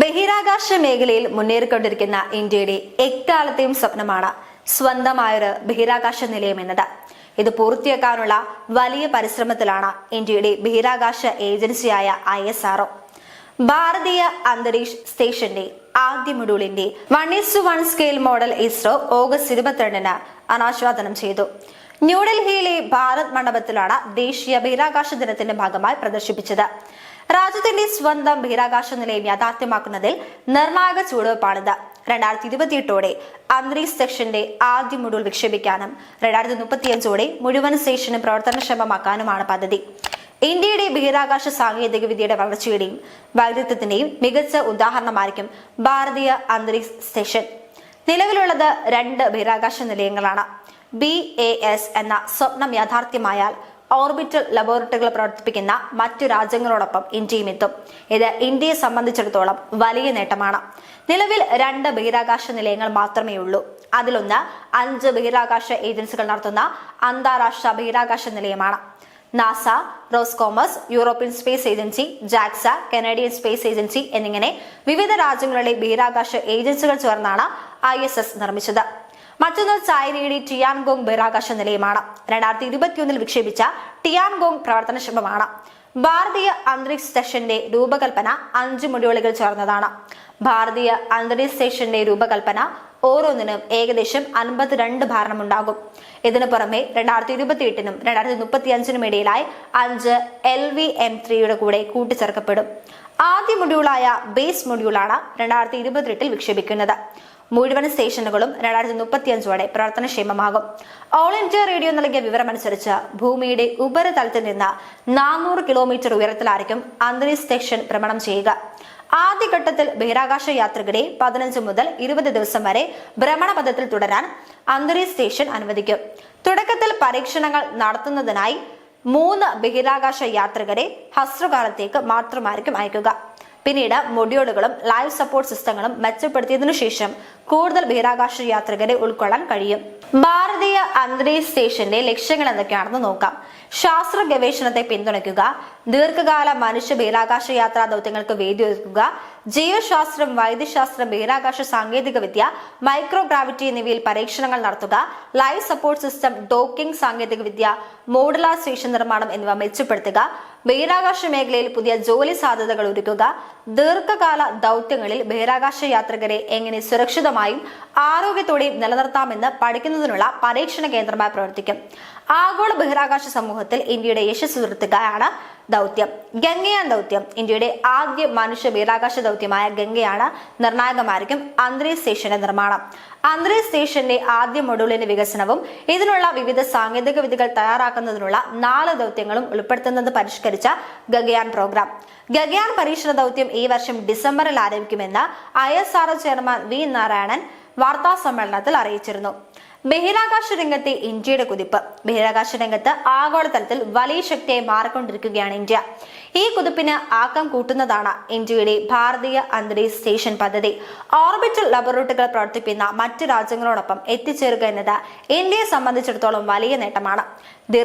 ബഹിരാകാശ മേഖലയിൽ മുന്നേറിക്കൊണ്ടിരിക്കുന്ന ഇന്ത്യയുടെ എക്കാലത്തെയും സ്വപ്നമാണ് സ്വന്തമായൊരു ബഹിരാകാശ നിലയം എന്നത്. ഇത് പൂർത്തിയാക്കാനുള്ള വലിയ പരിശ്രമത്തിലാണ് ഇന്ത്യയുടെ ബഹിരാകാശ ഏജൻസിയായ ISRO. ഭാരതീയ അന്തരീക്ഷ സ്റ്റേഷന്റെ ആദ്യ മൊഡ്യൂളിന്റെ 1:1 സ്കെയിൽ മോഡൽ ഇസ്രോ ഓഗസ്റ്റ് 22-ന് അനാച്ഛാദനം ചെയ്തു. ന്യൂഡൽഹിയിലെ ഭാരത് മണ്ഡപത്തിലാണ് ദേശീയ ബഹിരാകാശ ദിനത്തിന്റെ ഭാഗമായി പ്രദർശിപ്പിച്ചത്. രാജ്യത്തിന്റെ സ്വന്തം ബഹിരാകാശ നിലയം യാഥാർത്ഥ്യമാക്കുന്നതിൽ നിർണായക ചുവടുവെപ്പാണിത്. 2028ഓടെ അന്തരീക്ഷ സെക്ഷന്റെ ആദ്യ മൊഡ്യൂൾ വിക്ഷേപിക്കാനും 2035ഓടെ മുഴുവൻ സ്റ്റേഷനും പ്രവർത്തനക്ഷമമാക്കാനുമാണ് പദ്ധതി. ഇന്ത്യയുടെ ബഹിരാകാശ സാങ്കേതിക വിദ്യയുടെ വളർച്ചയുടെയും വൈദഗ്ധ്യത്തിന്റെയും മികച്ച ഉദാഹരണമായിരിക്കും ഭാരതീയ അന്തരീക്ഷ സ്റ്റേഷൻ. നിലവിലുള്ളത് 2 ബഹിരാകാശ നിലയങ്ങളാണ്. BAS എന്ന സ്വപ്നം യാഥാർത്ഥ്യമായാൽ ഓർബിറ്റൽ ലബോറട്ടറികൾ പ്രവർത്തിപ്പിക്കുന്ന മറ്റു രാജ്യങ്ങളോടൊപ്പം ഇന്ത്യയും എത്തും. ഇത് ഇന്ത്യയെ സംബന്ധിച്ചിടത്തോളം വലിയ നേട്ടമാണ്. നിലവിൽ 2 ബഹിരാകാശ നിലയങ്ങൾ മാത്രമേ ഉള്ളൂ. അതിലൊന്ന് 5 ബഹിരാകാശ ഏജൻസികൾ നടത്തുന്ന അന്താരാഷ്ട്ര ബഹിരാകാശ നിലയമാണ്. NASA, Roscosmos, European space agency, JAXA, Canadian space agency എന്നിങ്ങനെ വിവിധ രാജ്യങ്ങളിലെ ബഹിരാകാശ ഏജൻസികൾ ചേർന്നാണ് ISS നിർമ്മിച്ചത്. മറ്റൊന്ന് ചൈനയുടെ ടിയാൻഗോങ് ബഹിരാകാശ നിലയമാണ്. 2021 വിക്ഷേപിച്ച ടിയാൻഗോങ് പ്രവർത്തനക്ഷമമാണ്. ഭാരതീയ അന്തരീക്ഷ സ്റ്റേഷന്റെ രൂപകൽപ്പന 5 മൊഡ്യൂളുകൾ ചേർന്നതാണ്. ഭാരതീയ അന്തരീക്ഷ സ്റ്റേഷന്റെ രൂപകൽപ്പന ഓരോന്നിനും ഏകദേശം 52 ഭാരണമുണ്ടാകും. ഇതിനു പുറമെ 2028-നും 2035-നും ഇടയിലായി 5 LVM-3യുടെ കൂടെ കൂട്ടിച്ചേർക്കപ്പെടും. ആദ്യ മൊഡ്യൂളായ ബേസ് മൊഡ്യൂളാണ് 2028-ൽ വിക്ഷേപിക്കുന്നത്. മുഴുവൻ സ്റ്റേഷനുകളും 2035ഓടെ പ്രവർത്തനക്ഷമമാകും. ഓൾ ഇന്ത്യ റേഡിയോ നൽകിയ വിവരമനുസരിച്ച് ഭൂമിയുടെ ഉപരിതലത്തിൽ നിന്ന് 400 കിലോമീറ്റർ ഉയരത്തിലായിരിക്കും അന്തരീക്ഷ സ്റ്റേഷൻ ഭ്രമണം ചെയ്യുക. ആദ്യഘട്ടത്തിൽ ബഹിരാകാശ യാത്രികരെ 15 മുതൽ 20 ദിവസം വരെ ഭ്രമണപഥത്തിൽ തുടരാൻ അന്തരീക്ഷ സ്റ്റേഷൻ അനുവദിക്കും. തുടക്കത്തിൽ പരീക്ഷണങ്ങൾ നടത്തുന്നതിനായി 3 ബഹിരാകാശ യാത്രികരെ ഹ്രസ്വകാലത്തേക്ക് മാത്രമായിരിക്കും അയക്കുക. പിന്നീട് മൊഡ്യൂളുകളും ലൈഫ് സപ്പോർട്ട് സിസ്റ്റങ്ങളും മെച്ചപ്പെടുത്തിയതിനു ശേഷം കൂടുതൽ ബഹിരാകാശ യാത്രികരെ ഉൾക്കൊള്ളാൻ കഴിയും. ഭാരതീയ അന്തരീക്ഷ സ്റ്റേഷന്റെ ലക്ഷ്യങ്ങൾ എന്തൊക്കെയാണെന്ന് നോക്കാം. ശാസ്ത്ര ഗവേഷണത്തെ പിന്തുണയ്ക്കുക, ദീർഘകാല മനുഷ്യ ബഹിരാകാശ യാത്രാ ദൗത്യങ്ങൾക്ക് വേദിയൊരുക്കുക, ജീവശാസ്ത്രം, വൈദ്യശാസ്ത്രം, ബഹിരാകാശ സാങ്കേതിക വിദ്യ, മൈക്രോഗ്രാവിറ്റി എന്നിവയിൽ പരീക്ഷണങ്ങൾ നടത്തുക, ലൈഫ് സപ്പോർട്ട് സിസ്റ്റം, ഡോക്കിംഗ് സാങ്കേതിക വിദ്യ, മോഡുലാർ സ്റ്റേഷൻ നിർമ്മാണം എന്നിവ മെച്ചപ്പെടുത്തുക, ബഹിരാകാശ മേഖലയിൽ പുതിയ ജോലി സാധ്യതകൾ ഒരുക്കുക, ദീർഘകാല ദൗത്യങ്ങളിൽ ബഹിരാകാശ യാത്രികരെ എങ്ങനെ സുരക്ഷിതമായും ആരോഗ്യത്തോടെയും നിലനിർത്താമെന്ന് പഠിക്കുന്നതിനുള്ള പരീക്ഷണ കേന്ദ്രമായി പ്രവർത്തിക്കും. ആഗോള ബഹിരാകാശ സമൂഹത്തിൽ ഇന്ത്യയുടെ യശസ് ഉയർത്തുകയാണ് ദൗത്യം. ഗംഗയാൻ ദൗത്യം ഇന്ത്യയുടെ ആദ്യ മനുഷ്യ ബഹിരാകാശ ദൗത്യമായ ഗംഗയാണ് നിർണായകമായിരിക്കും അന്തരീക്ഷ സ്റ്റേഷന്റെ നിർമ്മാണം. അന്തരീക്ഷ സ്റ്റേഷന്റെ ആദ്യ മൊഡ്യൂളിന്റെ വികസനവും ഇതിനുള്ള വിവിധ സാങ്കേതിക വിദ്യകൾ തയ്യാറാക്കുന്നതിനുള്ള 4 ദൗത്യങ്ങളും ഉൾപ്പെടുത്തുന്നത് പരിഷ്കരിച്ച ഗഗയാൻ പ്രോഗ്രാം. ഗഗയാൻ പരീക്ഷണ ദൗത്യം ഈ വർഷം ഡിസംബറിൽ ആരംഭിക്കുമെന്ന് ISRO ചെയർമാൻ V നാരായണൻ വാർത്താ സമ്മേളനത്തിൽ അറിയിച്ചിരുന്നു. ബഹിരാകാശ രംഗത്തെ ഇന്ത്യയുടെ കുതിപ്പ്. ബഹിരാകാശ രംഗത്ത് ആഗോളതലത്തിൽ വലിയ ശക്തിയായി മാറിക്കൊണ്ടിരിക്കുകയാണ് ഇന്ത്യ. ഈ കുതിപ്പിന് ആക്കം കൂട്ടുന്നതാണ് ഇന്ത്യയുടെ ഭാരതീയ അന്തരീക്ഷ സ്റ്റേഷൻ പദ്ധതി. ഓർബിറ്റൽ ലബോറട്ടറികൾ പ്രവർത്തിപ്പിക്കുന്ന മറ്റു രാജ്യങ്ങളോടൊപ്പം എത്തിച്ചേരുക എന്നത് ഇന്ത്യയെ സംബന്ധിച്ചിടത്തോളം വലിയ നേട്ടമാണ്.